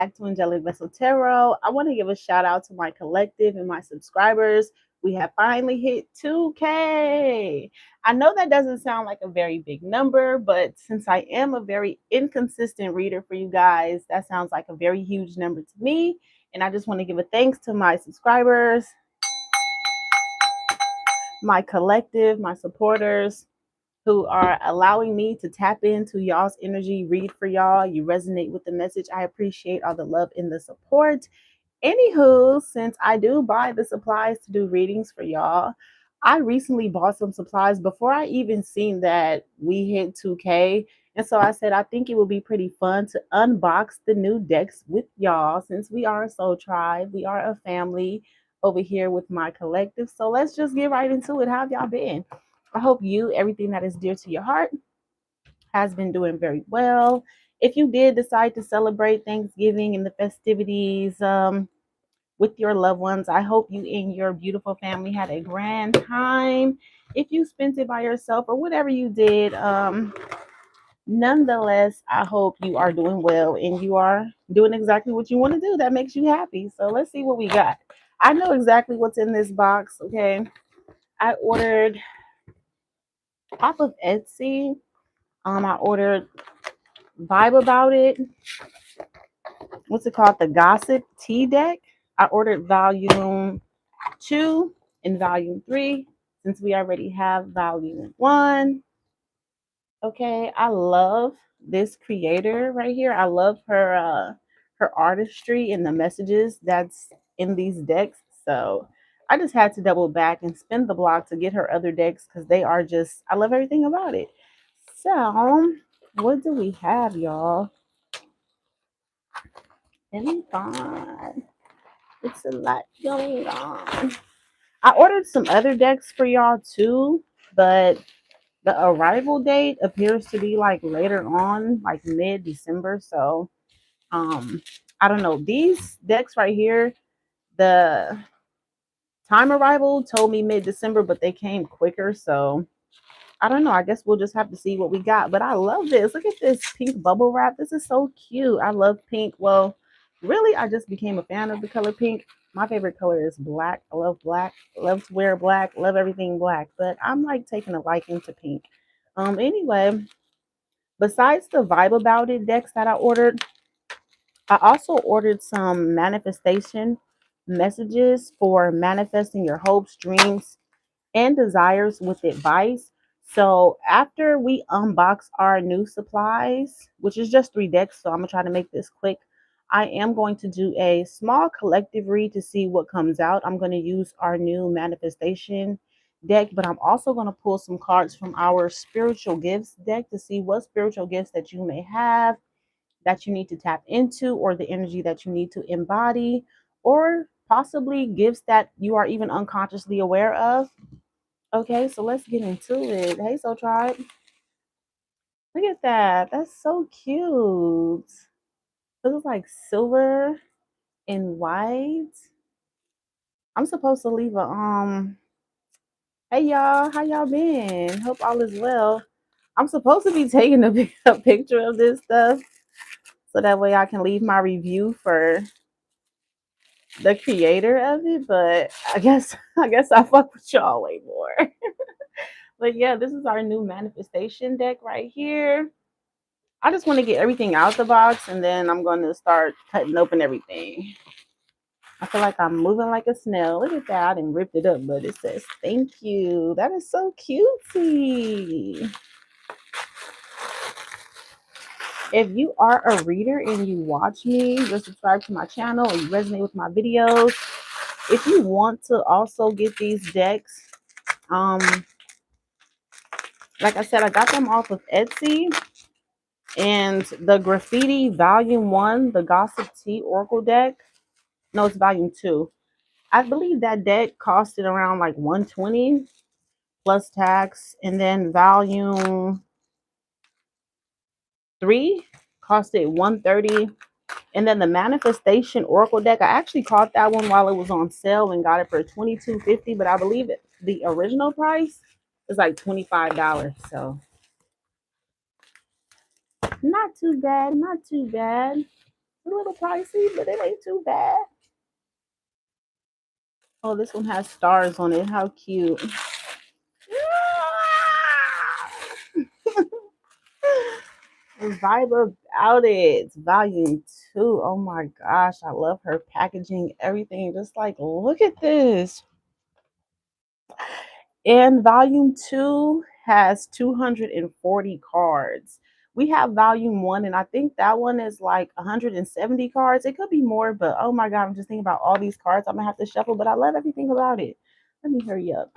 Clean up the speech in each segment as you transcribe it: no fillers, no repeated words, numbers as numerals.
back to Angelic Vessel Tarot. I want to give a shout out to my collective and my subscribers. We have finally hit 2K. I know that doesn't sound like a very big number, but since I am a very inconsistent reader for you guys, that sounds like a very huge number to me. And I just want to give a thanks to my subscribers, my collective, my supporters, who are allowing me to tap into y'all's energy, read for y'all. You resonate with the message. I appreciate all the love and the support. Anywho, since I do buy the supplies to do readings for y'all, I recently bought some supplies before I even seen that we hit 2K. And so I said, I think it would be pretty fun to unbox the new decks with y'all since we are a soul tribe. We are a family over here with my collective. So let's just get right into it. How have y'all been? I hope you, everything that is dear to your heart, has been doing very well. If you did decide to celebrate Thanksgiving and the festivities, with your loved ones. I hope you and your beautiful family had a grand time. If you spent it by yourself or whatever you did, nonetheless, I hope you are doing well and you are doing exactly what you want to do that makes you happy. So let's see what we got. I know exactly what's in this box, okay? I ordered off of Etsy. I ordered Vibe About It. What's it called? The Gossip Tea Deck. I ordered volume 2 and volume 3 since we already have volume 1. Okay, I love this creator right here. I love her artistry and the messages that's in these decks. So I just had to double back and spin the block to get her other decks because they are just, I love everything about it. So what do we have, y'all? Let me find. It's a lot going on. I ordered some other decks for y'all too, but the arrival date appears to be like later on, like mid-December. So I don't know. These decks right here, the time arrival told me mid-December, but they came quicker. So I don't know. I guess we'll just have to see what we got. But I love this. Look at this pink bubble wrap. This is so cute. I love pink. Well, really, I just became a fan of the color pink. My favorite color is black. I love black. Love to wear black. Love everything black. But I'm like taking a liking to pink. Anyway, besides the Vibe About It decks that I ordered, I also ordered some manifestation messages for manifesting your hopes, dreams, and desires with advice. So after we unbox our new supplies, which is just 3 decks, so I'm gonna try to make this quick. I am going to do a small collective read to see what comes out. I'm going to use our new manifestation deck, but I'm also going to pull some cards from our spiritual gifts deck to see what spiritual gifts that you may have that you need to tap into, or the energy that you need to embody, or possibly gifts that you are even unconsciously aware of. Okay, so let's get into it. Hey, Soul Tribe. Look at that. That's so cute. This is like silver and white. I'm supposed to leave a. Hey y'all, how y'all been? Hope all is well. I'm supposed to be taking a picture of this stuff so that way I can leave my review for the creator of it, but I guess I fuck with y'all way more. But yeah, this is our new manifestation deck right here. I just want to get everything out the box and then I'm going to start cutting open everything. I feel like I'm moving like a snail. Look at that. I didn't rip it up, but it says thank you. That is so cutesy. If you are a reader and you watch me, you're subscribed to my channel, or you resonate with my videos, if you want to also get these decks, um, like I said, I got them off of Etsy. And the Graffiti Volume 1, the Gossip Tea Oracle deck, no, it's Volume 2. I believe that deck costed around like 120 plus tax. And then Volume 3 costed 130. And then the Manifestation Oracle deck, I actually caught that one while it was on sale and got it for $22.50, but I believe the original price is like $25. So not too bad, not too bad. It's a little pricey, but it ain't too bad. Oh, this one has stars on it. How cute. The vibe about it. It's volume 2. Oh my gosh, I love her packaging, everything. Just like, look at this. And volume 2 has 240 cards. We have volume 1, and I think that one is like 170 cards. It could be more, but oh my God, I'm just thinking about all these cards. I'm gonna have to shuffle, but I love everything about it. Let me hurry up.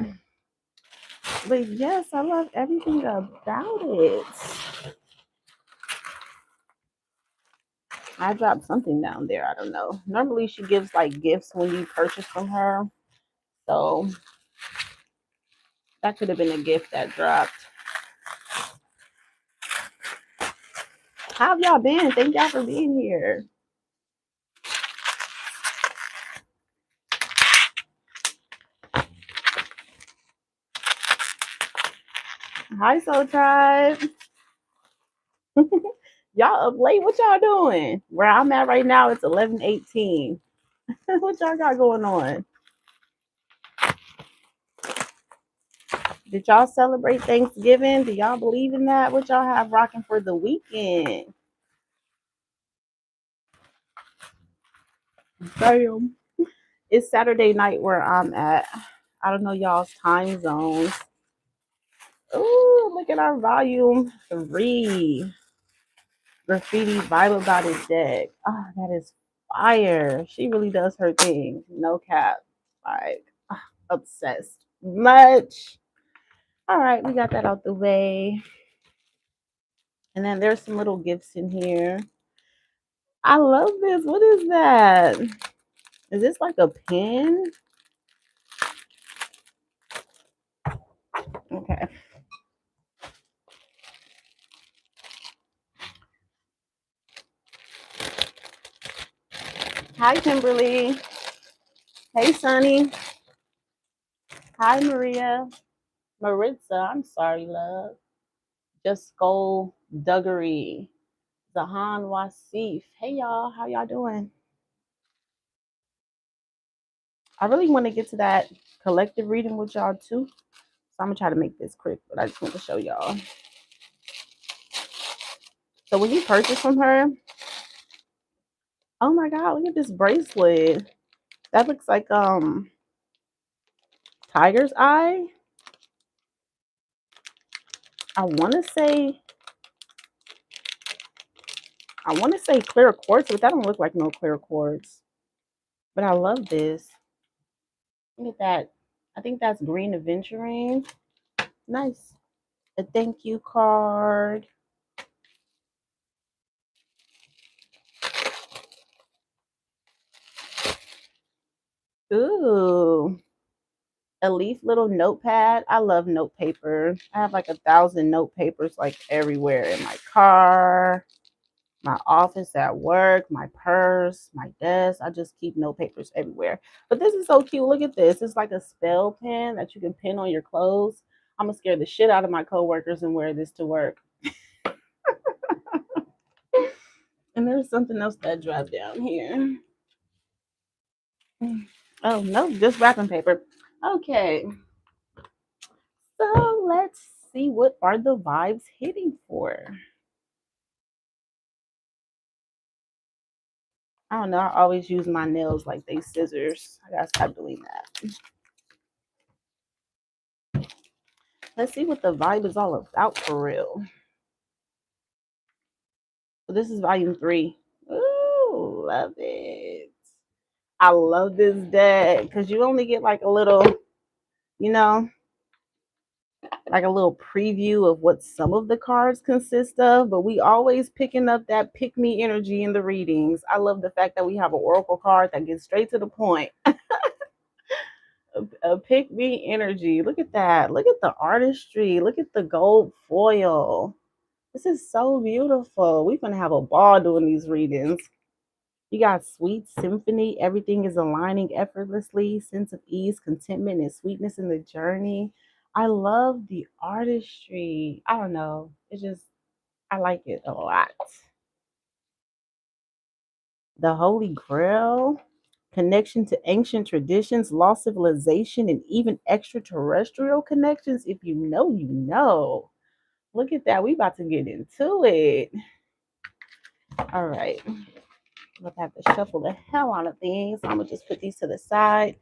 But yes, I love everything about it. I dropped something down there. I don't know. Normally, she gives like gifts when you purchase from her. So that could have been a gift that dropped. How have y'all been? Thank y'all for being here. Hi, Soul Tribe. Y'all up late. What y'all doing? Where I'm at right now, it's 11:18. What y'all got going on? Did y'all celebrate Thanksgiving? Do y'all believe in that? What y'all have rocking for the weekend? Damn. It's Saturday night where I'm at. I don't know y'all's time zones. Ooh, look at our volume 3. Graffiti Vibe About It deck. Oh, that is fire. She really does her thing. No cap. Like, obsessed. Much. All right, we got that out the way. And then there's some little gifts in here. I love this. What is that? Is this like a pen? Okay. Hi, Kimberly. Hey, Sunny. Hi, Maria. Maritza. I'm sorry, love. Just Duggery. Zahan Wasif. Hey, y'all. How y'all doing? I really want to get to that collective reading with y'all, too. So I'm going to try to make this quick, but I just want to show y'all. So when you purchase from her, oh my God, look at this bracelet. That looks like tiger's eye. I want to say clear quartz, but that don't look like no clear quartz. But I love this. Look at that. I think that's green aventurine. Nice. A thank you card. Ooh. A leaf little notepad. I love note paper. I have like 1,000 note papers like everywhere in my car, my office at work, my purse, my desk. I just keep note papers everywhere. But this is so cute. Look at this. It's like a spell pen that you can pin on your clothes. I'm gonna scare the shit out of my coworkers and wear this to work. And there's something else that dropped down here. Oh no, just wrapping paper. Okay. So let's see, what are the vibes hitting for? I don't know. I always use my nails like they scissors. I gotta stop doing that. Let's see what the vibe is all about for real. So this is volume 3. Ooh, love it. I love this deck because you only get like a little, you know, like a little preview of what some of the cards consist of, but we always picking up that pick me energy in the readings. I love the fact that we have an oracle card that gets straight to the point. A pick me energy. Look at that. Look at the artistry. Look at the gold foil. This is so beautiful. We're gonna have a ball doing these readings. You got sweet symphony. Everything is aligning effortlessly. Sense of ease, contentment, and sweetness in the journey. I love the artistry. I don't know. It's just, I like it a lot. The Holy Grail, connection to ancient traditions, lost civilization, and even extraterrestrial connections. If you know, you know. Look at that. We about to get into it. All right. I'm gonna have to shuffle the hell out of things. I'm gonna just put these to the side.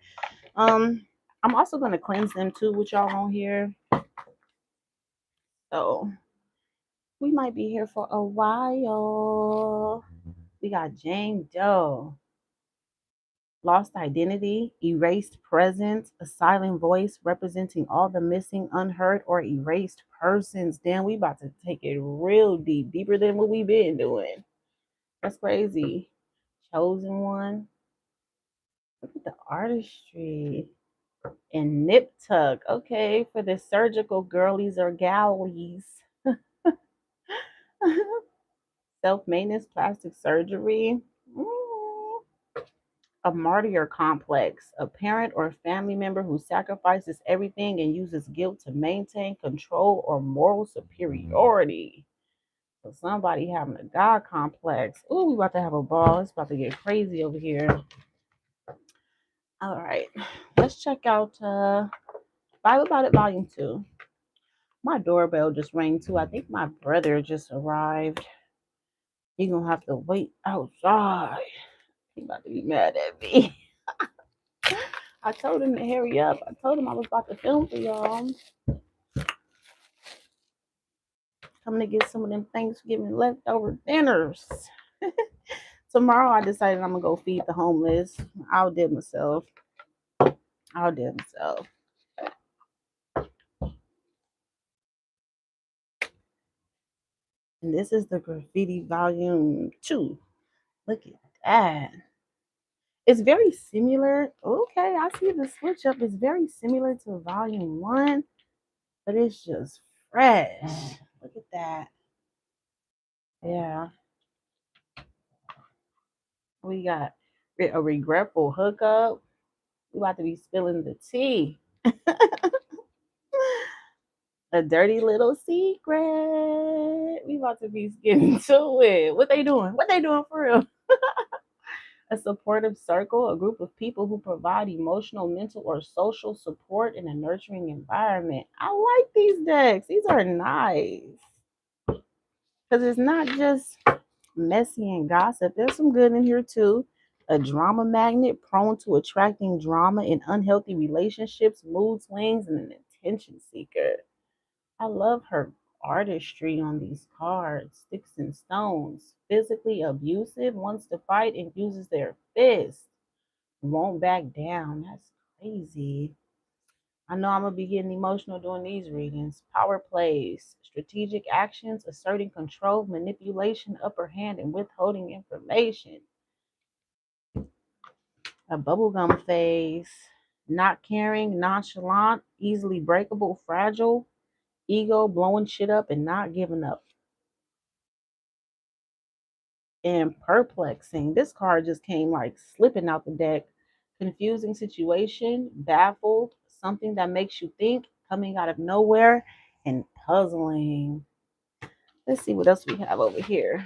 Um, I'm also gonna cleanse them too with y'all on here. So we might be here for a while. We got Jane Doe. Lost identity, erased presence, a silent voice representing all the missing, unheard, or erased persons. Damn, we about to take it real deep, deeper than what we've been doing. That's crazy. Chosen one. Look at the artistry. And nip tuck. Okay, for the surgical girlies or galleys. Self-maintenance plastic surgery. A martyr complex, a parent or family member who sacrifices everything and uses guilt to maintain control or moral superiority. So somebody having a God complex. Ooh, we about to have a ball. It's about to get crazy over here. All right, let's check out Bible About It Volume 2. My doorbell just rang too. I think my brother just arrived. He gonna have to wait outside. He about to be mad at me. I told him to hurry up. I told him I was about to film for y'all. Coming to get some of them Thanksgiving leftover dinners. Tomorrow I decided I'm gonna go feed the homeless. I'll did myself. I'll did myself. And this is the graffiti volume 2. Look at that. It's very similar. Okay, I see the switch up. It's very similar to volume 1, but it's just fresh. Look at that. Yeah. We got a regretful hookup. We about to be spilling the tea. A dirty little secret. We about to be getting to it. What they doing? What they doing for real? A supportive circle, a group of people who provide emotional, mental, or social support in a nurturing environment. I like these decks. These are nice. Because it's not just messy and gossip. There's some good in here too. A drama magnet prone to attracting drama in unhealthy relationships, mood swings, and an attention seeker. I love her artistry on these cards. Sticks and stones. Physically abusive, wants to fight and uses their fist. Won't back down. That's crazy. I know I'm gonna be getting emotional doing these readings. Power plays, strategic actions, asserting control, manipulation, upper hand, and withholding information. A bubblegum phase, not caring, nonchalant, easily breakable, fragile, ego, blowing shit up, and not giving up. And perplexing. This card just came like slipping out the deck. Confusing situation, baffled, something that makes you think, coming out of nowhere, and puzzling. Let's see what else we have over here.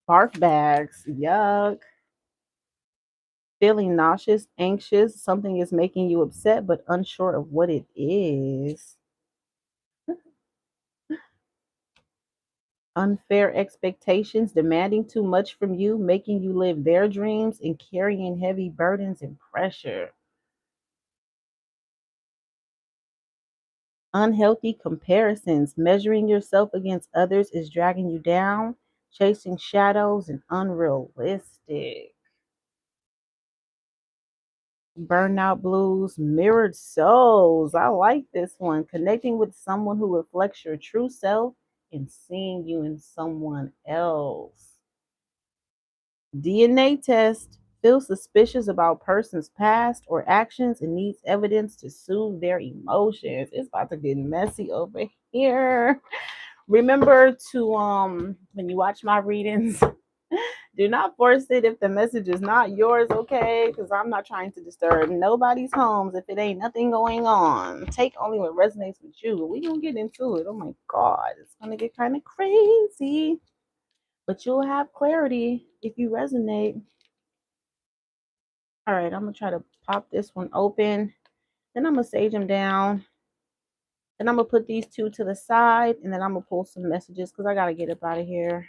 Bark bags, yuck. Feeling nauseous, anxious, something is making you upset but unsure of what it is. Unfair expectations, demanding too much from you, making you live their dreams, and carrying heavy burdens and pressure. Unhealthy comparisons, measuring yourself against others is dragging you down, chasing shadows and unrealistic. Burnout blues, mirrored souls. I like this one. Connecting with someone who reflects your true self and seeing you in someone else. DNA test. Feel suspicious about person's past or actions and needs evidence to soothe their emotions. It's about to get messy over here. Remember to when you watch my readings, Do not force it if the message is not yours, okay? Because I'm not trying to disturb nobody's homes if it ain't nothing going on. Take only what resonates with you. We gonna get into it. Oh my God, it's gonna get kind of crazy, but you'll have clarity if you resonate. All right, I'm gonna try to pop this one open. Then I'm gonna sage them down. Then I'm gonna put these two to the side, and then I'm gonna pull some messages because I gotta get up out of here.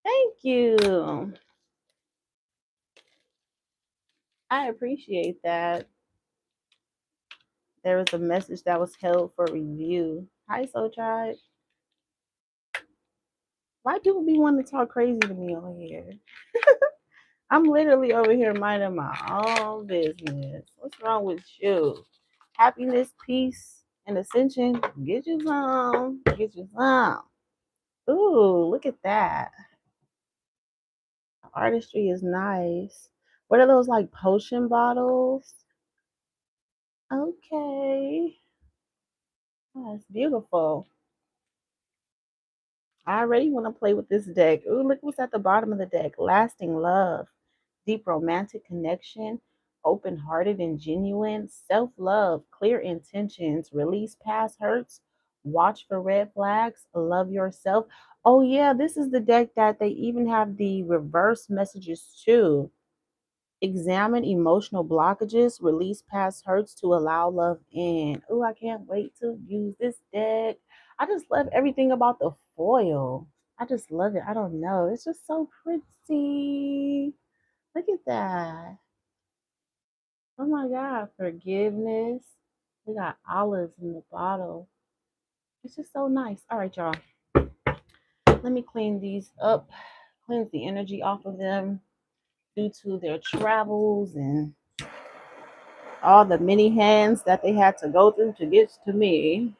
Thank you. I appreciate that. There was a message that was held for review. Hi, Soul Tribe. Why people be wanting to talk crazy to me over here? I'm literally over here minding my own business. What's wrong with you? Happiness, peace, and ascension. Get you some. Get you some. Ooh, look at that. Artistry is nice. What are those like potion bottles? Okay. Oh, that's beautiful. I already want to play with this deck. Ooh, look what's at the bottom of the deck. Lasting love, deep romantic connection, open-hearted and genuine, self-love, clear intentions, release past hurts, watch for red flags, love yourself. Oh yeah, this is the deck that they even have the reverse messages too. Examine emotional blockages, release past hurts to allow love in. Oh, I can't wait to use this deck. I just love everything about the foil. I just love it. I don't know. It's just so pretty. Look at that. Oh my God. Forgiveness. We got olives in the bottle. It's just so nice. All right, y'all. Let me clean these up, cleanse the energy off of them due to their travels and all the many hands that they had to go through to get to me.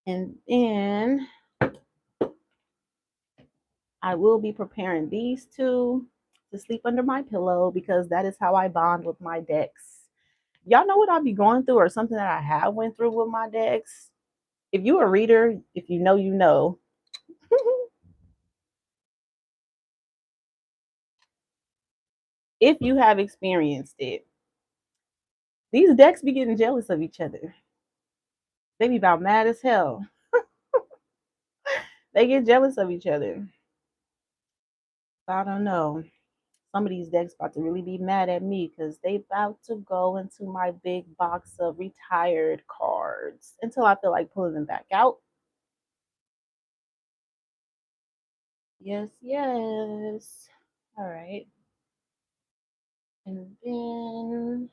And then I will be preparing these two to sleep under my pillow because that is how I bond with my decks. Y'all know what I'll be going through or something that I have went through with my decks? If you a reader, if you know, you know. If you have experienced it. These decks be getting jealous of each other. They be about mad as hell. They get jealous of each other. I don't know. Some of these decks about to really be mad at me because they about to go into my big box of retired cards until I feel like pulling them back out. Yes, yes. All right. And then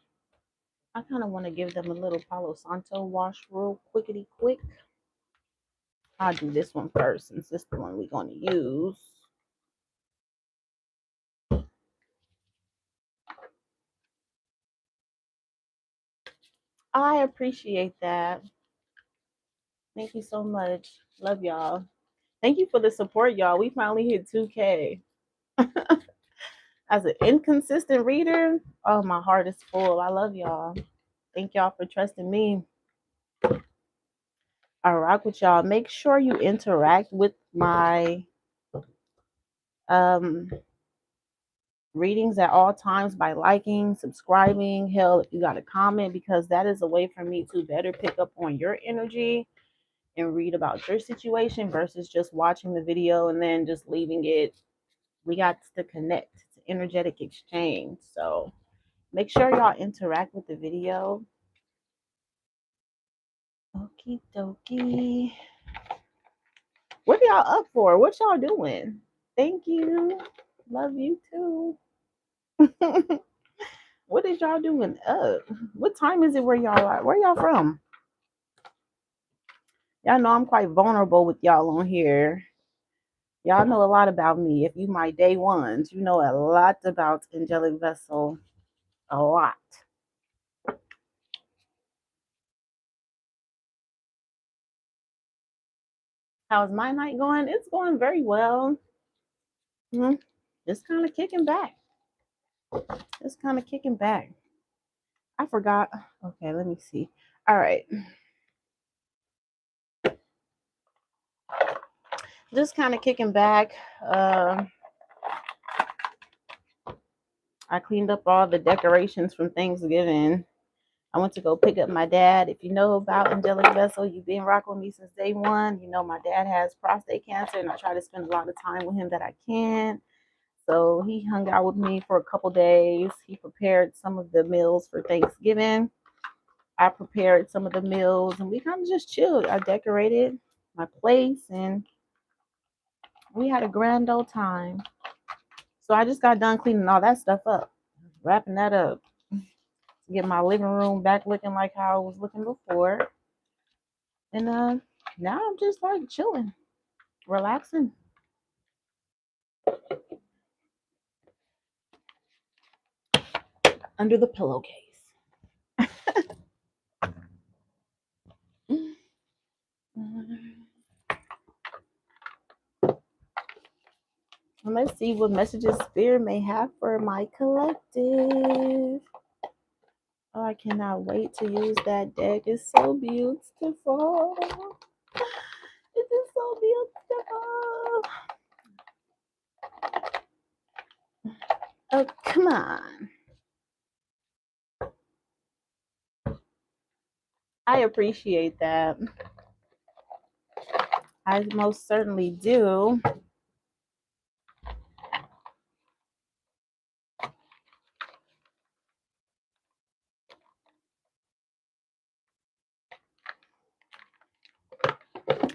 I kind of want to give them a little Palo Santo wash real quickity quick. I'll do this one first since this is the one we're going to use. I appreciate that. Thank you so much. Love y'all. Thank you for the support, y'all. We finally hit 2K. As an inconsistent reader, oh, my heart is full. I love y'all. Thank y'all for trusting me. I rock with y'all. Make sure you interact with my um readings at all times by liking, subscribing. Hell, if you got a comment, because that is a way for me to better pick up on your energy and read about your situation versus just watching the video and then just leaving it. We got to connect. It's an energetic exchange. So make sure y'all interact with the video. Okie dokie. What are y'all up for? What y'all doing? Thank you. Love you too. What is y'all doing up? What time is it where y'all are? Where y'all from? Y'all know I'm quite vulnerable with y'all on here. Y'all know a lot about me. If you my day ones, you know a lot about Angelic Vessel. A lot. How's my night going? It's going very well. Mm-hmm. Just kind of kicking back. Just kind of kicking back. I forgot. Okay, let me see. All right. Just kind of kicking back. I cleaned up all the decorations from Thanksgiving. I went to go pick up my dad. If you know about Angelic Vessel, you've been rocking with me since day one. You know my dad has prostate cancer, and I try to spend a lot of time with him that I can. So he hung out with me for a couple days. He prepared some of the meals for Thanksgiving. I prepared some of the meals, and we kind of just chilled. I decorated my place, and we had a grand old time. So I just got done cleaning all that stuff up, wrapping that up, to get my living room back looking like how it was looking before. And now I'm just like chilling, relaxing under the pillowcase. And let's see what messages Spirit may have for my collective. Oh, I cannot wait to use that deck. It's so beautiful. It is so beautiful. Oh, come on. I appreciate that. I most certainly do.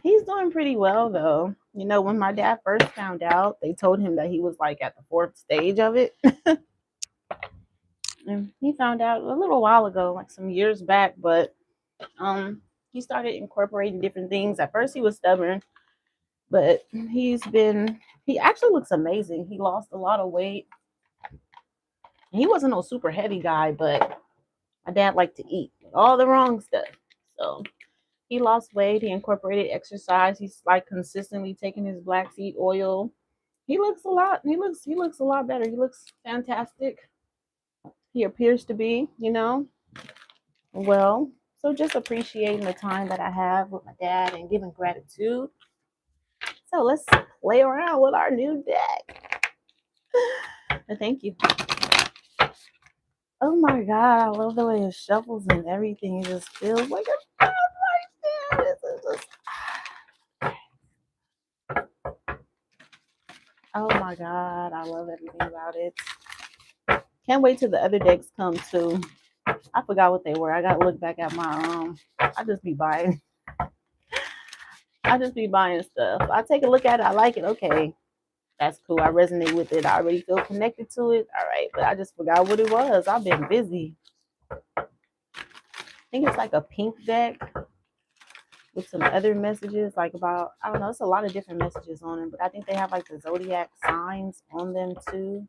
He's doing pretty well, though. You know, when my dad first found out, they told him that he was like at the fourth stage of it. And he found out a little while ago, like some years back, but he started incorporating different things. At first he was stubborn, but he actually looks amazing. He lost a lot of weight. He wasn't no super heavy guy, but my dad liked to eat all the wrong stuff. So he lost weight, he incorporated exercise, he's like consistently taking his black seed oil. He looks a lot better. He looks fantastic. He appears to be, well. So just appreciating the time that I have with my dad and giving gratitude. So let's play around with our new deck. Thank you. Oh my god, I love the way it shuffles and everything. It just feels like a right there. This is just oh my god, I love everything about it. Can't wait till the other decks come too. I forgot what they were. I gotta look back at my I just be buying. I just be buying stuff. I take a look at it. I like it. Okay, that's cool. I resonate with it. I already feel connected to it. All right, but I just forgot what it was. I've been busy. I think it's like a pink deck with some other messages, like about I don't know. It's a lot of different messages on them, but I think they have like the zodiac signs on them too.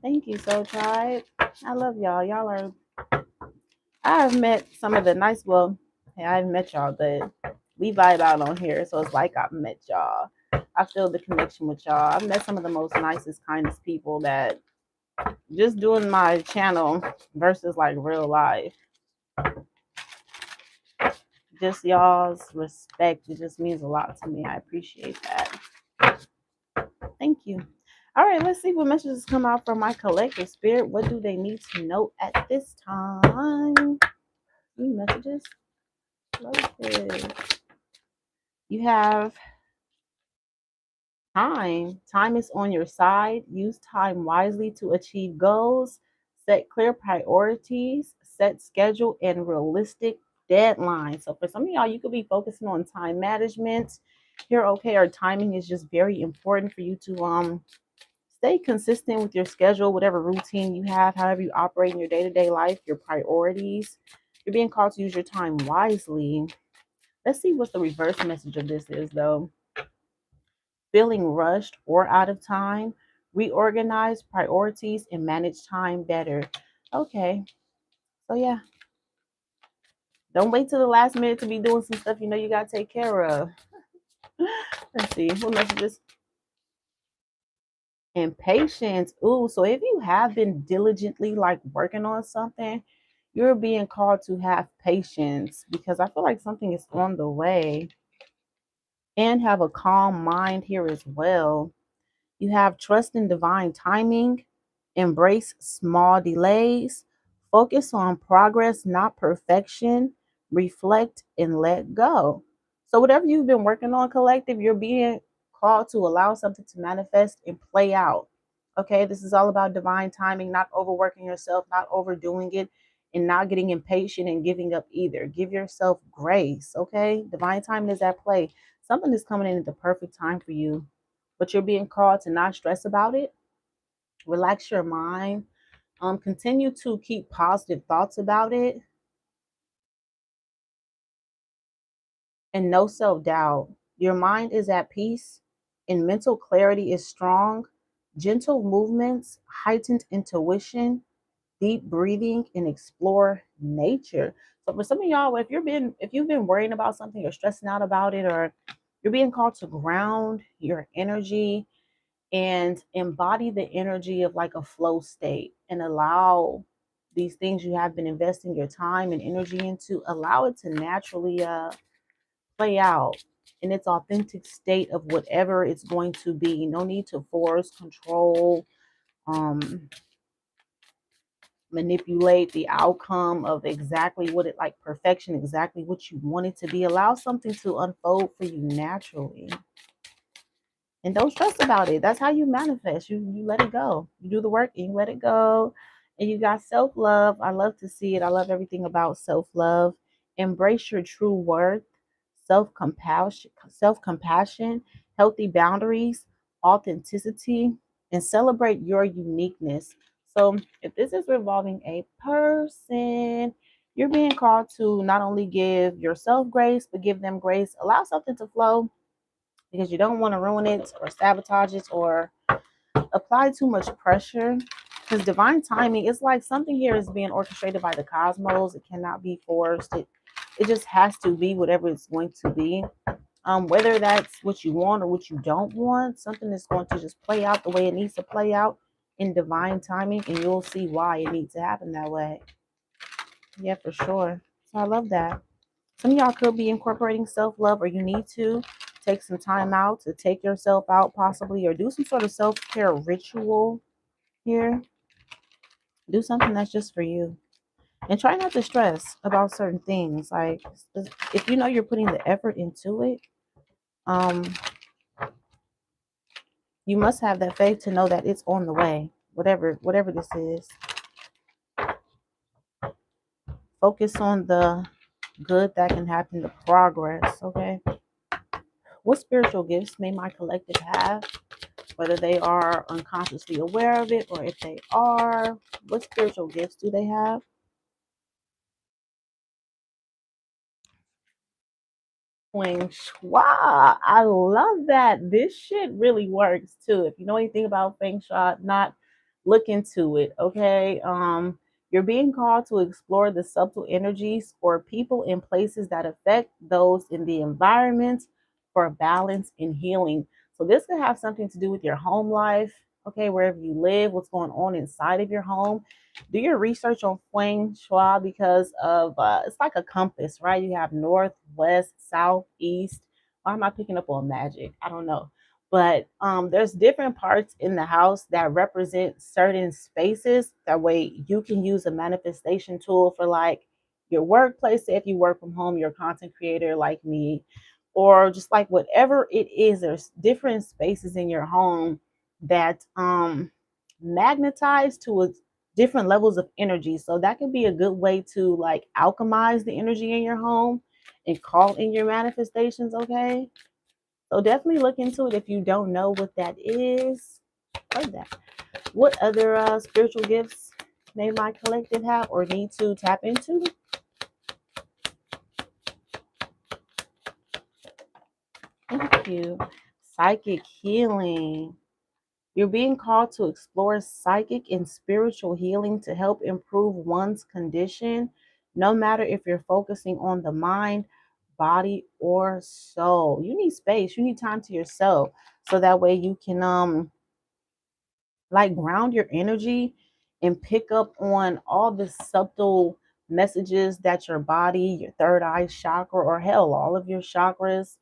Thank you, Soul Tribe. I love y'all. Y'all are. I've met some of the nice. Well, hey, I haven't met y'all, but we vibe out on here, so it's like I've met y'all. I feel the connection with y'all. I've met some of the most nicest, kindest people that just doing my channel versus like real life. Just y'all's respect. It just means a lot to me. I appreciate that. Thank you. All right, let's see what messages come out from my collective spirit. What do they need to know at this time? New messages. You have time. Time is on your side. Use time wisely to achieve goals. Set clear priorities. Set schedule and realistic deadlines. So for some of y'all, you could be focusing on time management. Here, okay, our timing is just very important for you to stay consistent with your schedule, whatever routine you have, however you operate in your day-to-day life, your priorities. You're being called to use your time wisely. Let's see what the reverse message of this is, though. Feeling rushed or out of time, reorganize priorities and manage time better. Okay, so yeah, don't wait till the last minute to be doing some stuff you know you got to take care of. Let's see, what messages? And patience. Ooh, so if you have been diligently like working on something, you're being called to have patience because I feel like something is on the way. and have a calm mind here as well. You have trust in divine timing, embrace small delays, focus on progress, not perfection, reflect and let go. So, whatever you've been working on, collective, you're being called to allow something to manifest and play out. Okay, this is all about divine timing, not overworking yourself, not overdoing it, and not getting impatient and giving up either. Give yourself grace. Okay, divine timing is at play. Something is coming in at the perfect time for you, but you're being called to not stress about it. Relax your mind. Continue to keep positive thoughts about it, and no self-doubt. Your mind is at peace and mental clarity is strong. Gentle movements, heightened intuition, deep breathing, and explore nature. So for some of y'all, if you've been worrying about something or stressing out about it, or you're being called to ground your energy and embody the energy of like a flow state, and allow these things you have been investing your time and energy into, allow it to naturally play out in its authentic state of whatever it's going to be. No need to force, control, um manipulate the outcome of exactly what it, like perfection, exactly what you want it to be. Allow something to unfold for you naturally, and don't stress about it. That's how you manifest. You let it go. You do the work and you let it go. And you got self-love. I love to see it. I love everything about self-love. Embrace your true worth, self-compassion, healthy boundaries, authenticity, and celebrate your uniqueness. So if this is revolving a person, you're being called to not only give yourself grace, but give them grace. Allow something to flow, because you don't want to ruin it or sabotage it or apply too much pressure. Because divine timing, it's like something here is being orchestrated by the cosmos. It cannot be forced. It just has to be whatever it's going to be. Whether that's what you want or what you don't want, something is going to just play out the way it needs to play out in divine timing, and you'll see why it needs to happen that way. Yeah, for sure. So I love that. Some of y'all could be incorporating self love, or you need to take some time out to take yourself out, possibly, or do some sort of self care ritual here. Do something that's just for you. And try not to stress about certain things. Like, if you know you're putting the effort into it, um, you must have that faith to know that it's on the way. Whatever this is, focus on the good that can happen, the progress. Okay. What spiritual gifts may my collective have? Whether they are unconsciously aware of it, or if they are, what spiritual gifts do they have? Feng Shui. I love that. This shit really works too. If you know anything about Feng Shui, not look into it. Okay. You're being called to explore the subtle energies or people and places that affect those in the environment for balance and healing. So this could have something to do with your home life. Okay, wherever you live, what's going on inside of your home. Do your research on Feng Shui, because of it's like a compass, right? You have north, west, south, east. Why am I picking up on magic? I don't know. But there's different parts in the house that represent certain spaces. That way you can use a manifestation tool for like your workplace. Say if you work from home, you're a content creator like me, or just like whatever it is, there's different spaces in your home that magnetize to a different levels of energy. So that could be a good way to like alchemize the energy in your home and call in your manifestations. Okay. So definitely look into it if you don't know what that is. Like that. What other spiritual gifts may my collective have or need to tap into? Thank you. Psychic healing. You're being called to explore psychic and spiritual healing to help improve one's condition, no matter if you're focusing on the mind, body, or soul. You need space, you need time to yourself, so that way you can like ground your energy and pick up on all the subtle messages that your body, your third eye chakra, or hell, all of your chakras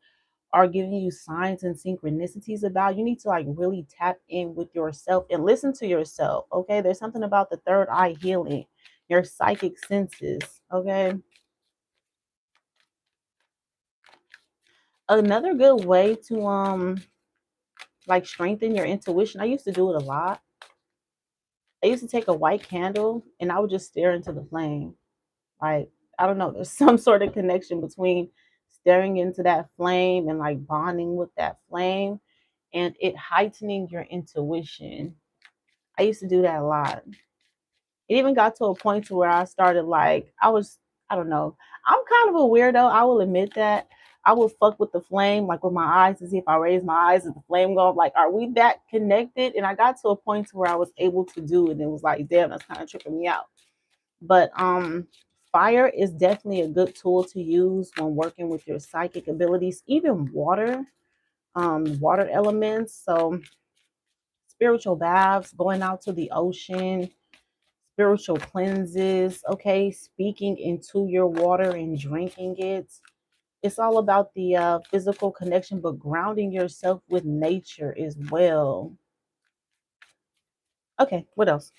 are giving you signs and synchronicities about, you need to like really tap in with yourself and listen to yourself. Okay. There's something about the third eye healing, your psychic senses. Okay. Another good way to like strengthen your intuition. I used to do it a lot. I used to take a white candle and I would just stare into the flame. Like, I don't know, there's some sort of connection between staring into that flame and like bonding with that flame and it heightening your intuition. I used to do that a lot. It even got to a point to where I started like I don't know. I'm kind of a weirdo. I will admit that. I will fuck with the flame, like with my eyes, to see if I raise my eyes, and the flame go up. Like, are we that connected? And I got to a point to where I was able to do it, and it was like, damn, that's kind of tripping me out. But fire is definitely a good tool to use when working with your psychic abilities. Even water elements. So spiritual baths, going out to the ocean, spiritual cleanses, okay, speaking into your water and drinking it. It's all about the physical connection, but grounding yourself with nature as well. Okay, what else?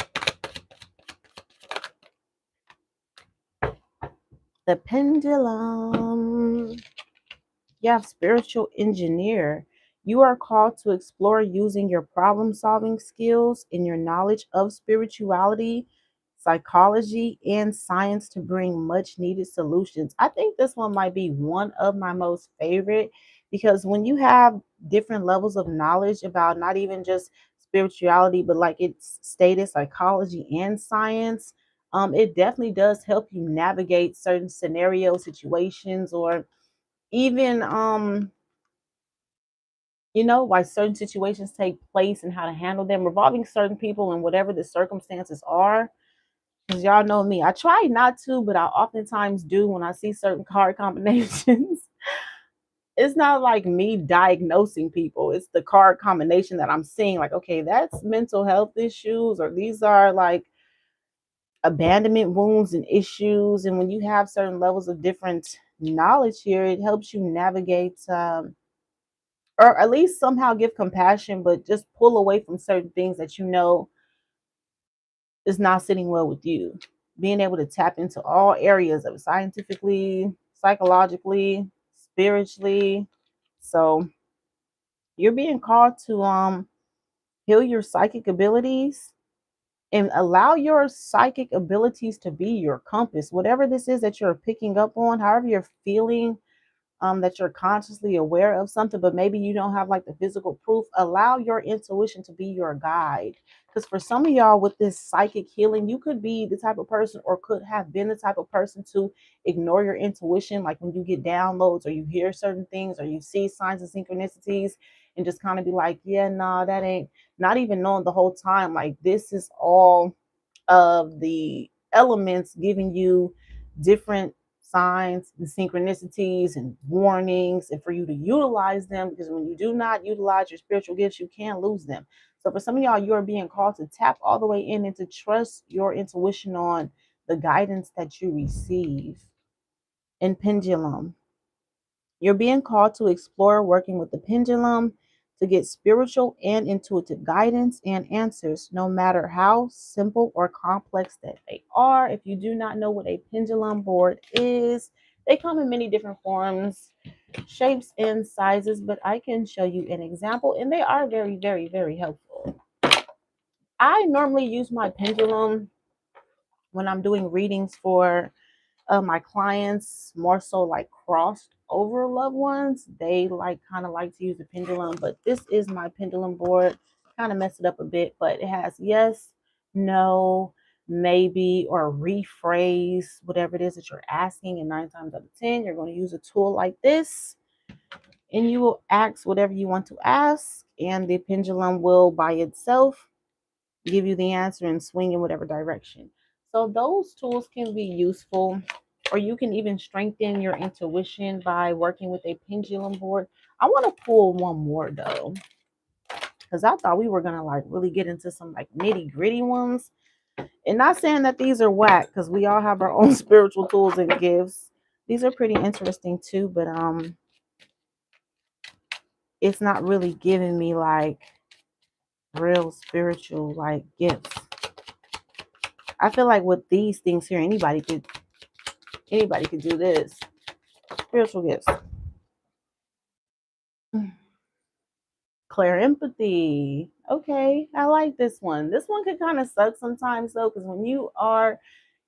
The pendulum. You have spiritual engineer. You are called to explore using your problem solving skills and your knowledge of spirituality, psychology, and science to bring much needed solutions. I think this one might be one of my most favorite because when you have different levels of knowledge about not even just spirituality, but like it's stated psychology and science, it definitely does help you navigate certain scenario situations or even why certain situations take place and how to handle them revolving certain people and whatever the circumstances are, because y'all know me, I try not to, but I oftentimes do when I see certain card combinations. It's not like me diagnosing people, it's the card combination that I'm seeing, like, okay, that's mental health issues, or these are like abandonment wounds and issues. And when you have certain levels of different knowledge here, it helps you navigate or at least somehow give compassion, but just pull away from certain things that you know is not sitting well with you. Being able to tap into all areas of it, scientifically, psychologically, spiritually. So you're being called to heal your psychic abilities and allow your psychic abilities to be your compass. Whatever this is that you're picking up on, however you're feeling, that you're consciously aware of something, but maybe you don't have like the physical proof, allow your intuition to be your guide. Because for some of y'all with this psychic healing, you could be the type of person or could have been the type of person to ignore your intuition. Like when you get downloads or you hear certain things or you see signs of synchronicities and just kind of be like, yeah, nah, that ain't, not even knowing the whole time. Like this is all of the elements giving you different signs and synchronicities and warnings, and for you to utilize them, because when you do not utilize your spiritual gifts, you can lose them. So for some of y'all, you are being called to tap all the way in and to trust your intuition on the guidance that you receive. In pendulum, you're being called to explore working with the pendulum to get spiritual and intuitive guidance and answers, no matter how simple or complex that they are. If you do not know what a pendulum board is, they come in many different forms, shapes, and sizes, but I can show you an example, and they are very, very, very helpful. I normally use my pendulum when I'm doing readings for my clients, more so like crossed over loved ones. They like kind of like to use the pendulum, but this is my pendulum board. Kind of mess it up a bit, but it has yes, no, maybe, or rephrase whatever it is that you're asking. And 9 times out of 10, you're going to use a tool like this, and you will ask whatever you want to ask, and the pendulum will by itself give you the answer and swing in whatever direction. So those tools can be useful, or you can even strengthen your intuition by working with a pendulum board. I want to pull one more though, because I thought we were gonna like really get into some like nitty gritty ones. And not saying that these are whack, because we all have our own spiritual tools and gifts. These are pretty interesting too, but it's not really giving me like real spiritual like gifts. I feel like with these things here, anybody could do this. Spiritual gifts. Clear empathy. Okay, I like this one. This one could kind of suck sometimes though, because when you are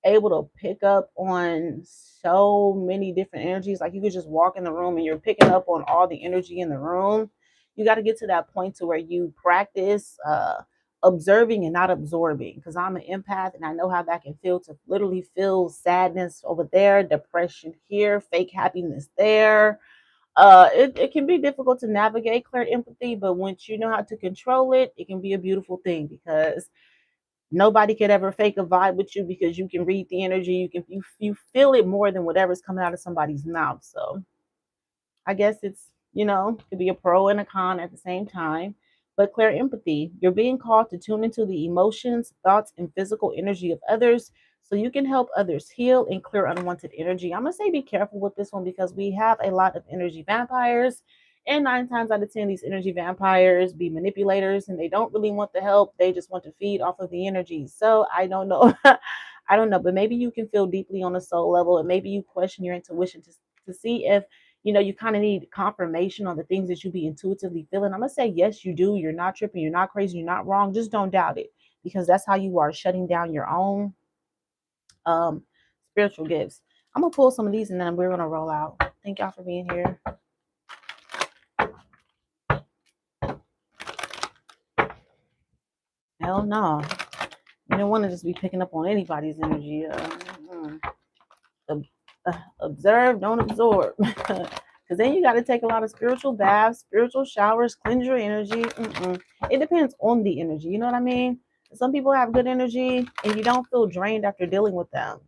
able to pick up on so many different energies, like you could just walk in the room and you're picking up on all the energy in the room. You got to get to that point to where you practice observing and not absorbing. Because I'm an empath and I know how that can feel, to literally feel sadness over there, depression here, fake happiness there. It can be difficult to navigate clear empathy, but once you know how to control it, it can be a beautiful thing, because nobody could ever fake a vibe with you, because you can read the energy. You feel it more than whatever's coming out of somebody's mouth. So I guess it's, could be a pro and a con at the same time. But clear empathy, you're being called to tune into the emotions, thoughts, and physical energy of others so you can help others heal and clear unwanted energy. I'm going to say be careful with this one, because we have a lot of energy vampires. And 9 times out of 10, these energy vampires be manipulators and they don't really want the help. They just want to feed off of the energy. So I don't know. I don't know. But maybe you can feel deeply on a soul level, and maybe you question your intuition to see if you kind of need confirmation on the things that you be intuitively feeling. I'm gonna say yes, you do. You're not tripping, you're not crazy, you're not wrong. Just don't doubt it, because that's how you are shutting down your own um spiritual gifts. I'm gonna pull some of these and then we're gonna roll out. Thank y'all for being here. Hell no. You don't want to just be picking up on anybody's energy. Observe, don't absorb. Because then you got to take a lot of spiritual baths, spiritual showers, cleanse your energy. It depends on the energy. You know what I mean? Some people have good energy and you don't feel drained after dealing with them.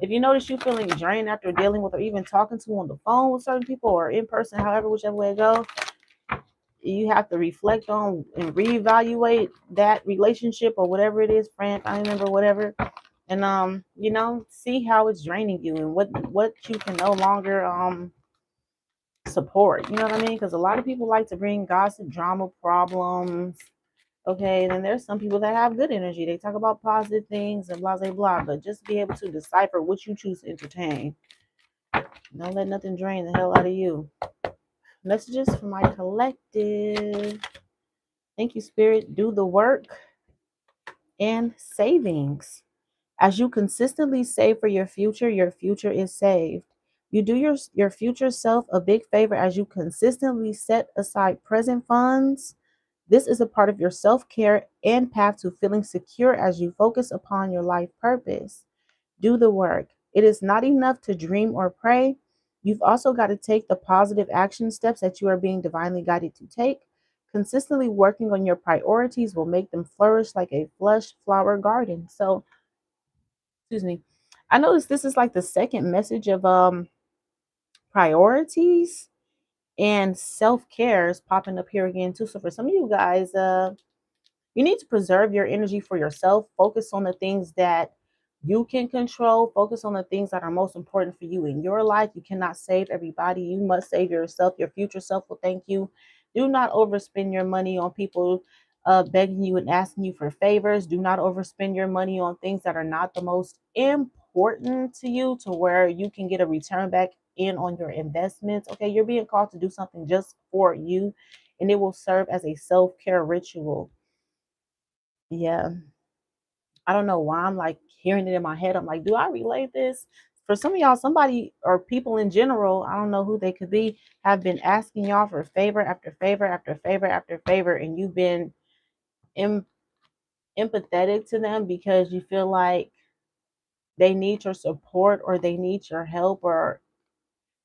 If you notice you feeling drained after dealing with, or even talking to on the phone with certain people, or in person, however, whichever way it goes, you have to reflect on and reevaluate that relationship or whatever it is, friend, family member, whatever, and see how it's draining you and what you can no longer support. You know what I mean? Because a lot of people like to bring gossip, drama, problems. Okay, and then there's some people that have good energy. They talk about positive things and blah blah blah. But just be able to decipher what you choose to entertain. Don't let nothing drain the hell out of you. Messages for my collective. Thank you, Spirit. Do the work and savings. As you consistently save for your future is saved. You do your future self a big favor as you consistently set aside present funds. This is a part of your self care and path to feeling secure as you focus upon your life purpose. Do the work. It is not enough to dream or pray. You've also got to take the positive action steps that you are being divinely guided to take. Consistently working on your priorities will make them flourish like a flush flower garden. So, excuse me. I noticed this is like the second message of priorities, and self-care is popping up here again too. So for some of you guys, you need to preserve your energy for yourself. Focus on the things that you can control. Focus on the things that are most important for you in your life. You cannot save everybody. You must save yourself. Your future self will thank you. Do not overspend your money on people begging you and asking you for favors. Do not overspend your money on things that are not the most important to you, to where you can get a return back in on your investments. Okay, you're being called to do something just for you, and it will serve as a self-care ritual. Yeah. I don't know why I'm like hearing it in my head. I'm like, do I relate this? For some of y'all, somebody or people in general, I don't know who they could be, have been asking y'all for favor after favor after favor after favor, and you've been em- empathetic to them because you feel like they need your support or they need your help, or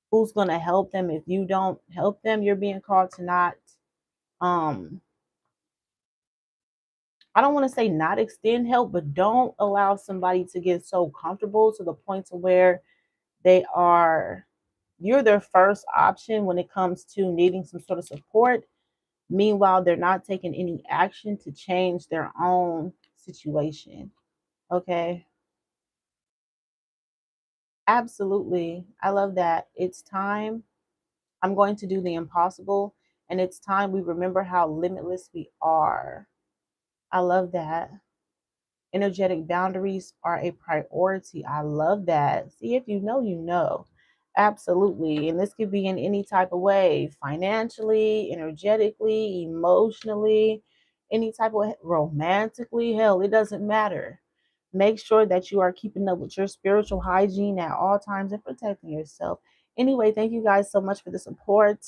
who's going to help them if you don't help them. You're being called to not, um, I don't want to say not extend help, but don't allow somebody to get so comfortable to the point to where they are you're their first option when it comes to needing some sort of support. Meanwhile, they're not taking any action to change their own situation. Okay. Absolutely. I love that. It's time. I'm going to do the impossible, And it's time we remember how limitless we are. I love that. Energetic boundaries are a priority. I love that. See, if you know, you know. Absolutely. And this could be in any type of way, financially, energetically, emotionally, any type of romantically. Hell, it doesn't matter. Make sure that you are keeping up with your spiritual hygiene at all times and protecting yourself. Anyway, thank you guys so much for the support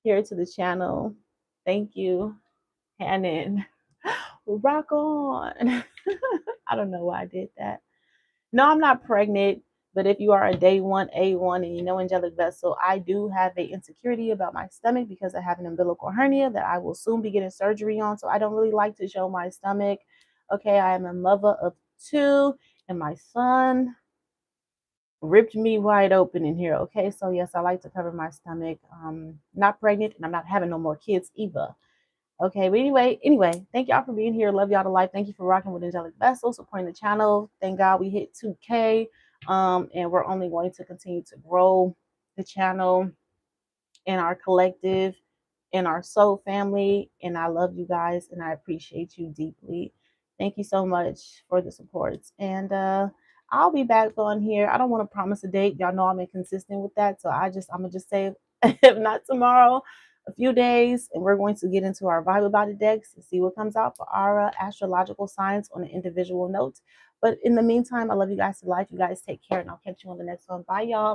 here to the channel. Thank you, Hannon. Rock on. I don't know why I did that. No, I'm not pregnant, but if you are a day one, A1, and you know angelic vessel, I do have a insecurity about my stomach because I have an umbilical hernia that I will soon be getting surgery on. So I don't really like to show my stomach. Okay, I am a mother of two, and my son ripped me wide open in here. Okay, so yes, I like to cover my stomach. Not pregnant, and I'm not having no more kids either. Okay, but anyway, thank y'all for being here. Love y'all to life. Thank you for rocking with Angelic Vessel, supporting the channel. Thank God we hit 2K. And we're only going to continue to grow the channel and our collective and our soul family. And I love you guys and I appreciate you deeply. Thank you so much for the support. And I'll be back on here. I don't want to promise a date. Y'all know I'm inconsistent with that. So I'm gonna just say if not tomorrow, a few days, and we're going to get into our vibe about it decks and see what comes out for our astrological signs on an individual note. But in the meantime, I love you guys to life. You guys take care, and I'll catch you on the next one. Bye, y'all.